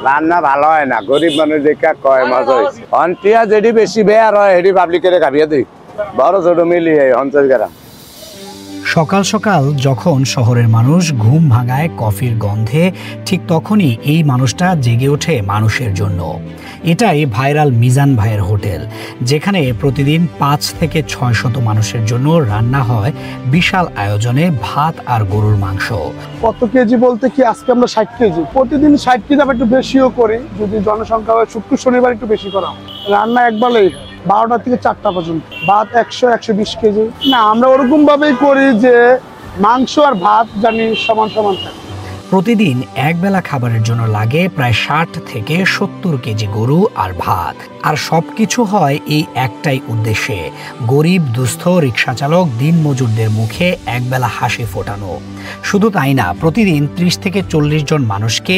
রান্না ভালো হয় না, গরিব মানুষ দেখে কয় মাছ হয়েছে অন্টিয়া যেটি বেশি বেয়ার হয় এটি পাবলিকের খাবিয়ে দিই বড় ছোট মিলিয়ে 50 গ্রাম। সকাল সকাল যখন শহরের মানুষ ঘুম ভাঙায় কফির গন্ধে, ঠিক তখনই এই মানুষটা জেগে ওঠে মানুষের জন্য। এটাই ভাইরাল মিজান ভাইয়ের হোটেল, যেখানে প্রতিদিন 5 থেকে 600 মানুষের জন্য রান্না হয় বিশাল আয়োজনে ভাত আর গরুর মাংস। কত কেজি বলতে কি, আজকে আমরা 60 কেজি, প্রতিদিন 60 কেজি, আবার একটু বেশিও করি যদি জনসংখ্যা হয়। শুক্র শনিবার একটু বেশি করা। রান্না একবারেই 12টা থেকে 4টা পর্যন্ত। ভাত 100-120 কেজি না, আমরা ওরকম ভাবেই করি যে মাংস আর ভাত জানি সমান সমান থাকে। প্রতিদিন একবেলা খাবারের জন্য লাগে প্রায় 60 থেকে 70 কেজি গরু আর ভাত। আর সবকিছু হয় এই একটাই উদ্দেশ্যে, গরিব দুস্থ রিক্সা চালক দিন মজুরদের মুখে একবেলা হাসি ফোটানো। শুধু তাই না, প্রতিদিন 30 থেকে 40 জন মানুষকে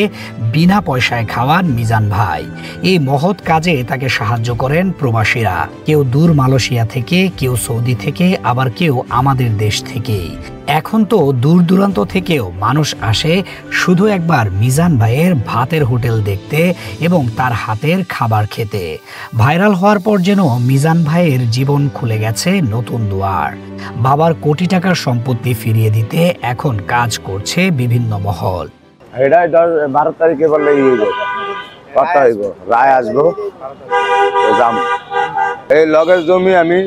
বিনা পয়সায় খাওয়ান মিজান ভাই। এই মহৎ কাজে তাকে সাহায্য করেন প্রবাসীরা, কেউ দূর মালয়েশিয়া থেকে, কেউ সৌদি থেকে, আবার কেউ আমাদের দেশ থেকেই। এখন তো দূর দূরান্ত থেকেও মানুষ আসে শুধু একবার মিজান ভাইয়ের ভাতের হোটেল দেখতে এবং তার হাতের খাবার খেতে। ভাইরাল হওয়ার পর যেন মিজান ভাইয়ের জীবন খুলে গেছে নতুন দুয়ার। বাবার কোটি টাকার সম্পত্তি ফিরিয়ে দিতে এখন কাজ করছে বিভিন্ন মহল। এটাই 12 তারিখে বললে কথা হইব, রায় আসবো, এই লগের জমি আমি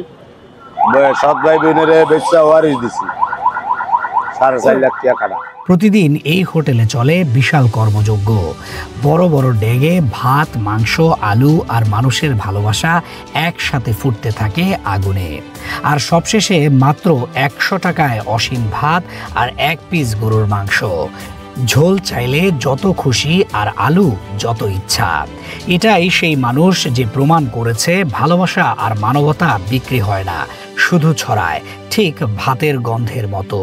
সৎ ভাই বোনের বেচা ওয়ারিশ দিছি 4.5 লাখ টাকা কাটা। প্রতিদিন এই হোটেলে চলে বিশাল কর্মযজ্ঞ। বড় বড় ডেগে ভাত, মাংস, আলু আর মানুষের ভালোবাসা একসাথে ফুটতে থাকে আগুনে। আর সবশেষে মাত্র 100 টাকায় অসীম ভাত আর 1 পিস গরুর মাংস। ঝোল চাইলে যত খুশি আর আলু যত ইচ্ছা। এটাই সেই মানুষ যে প্রমাণ করেছে ভালোবাসা আর মানবতা বিক্রি হয় না, শুধু ছড়ায় ঠিক ভাতের গন্ধের মতো।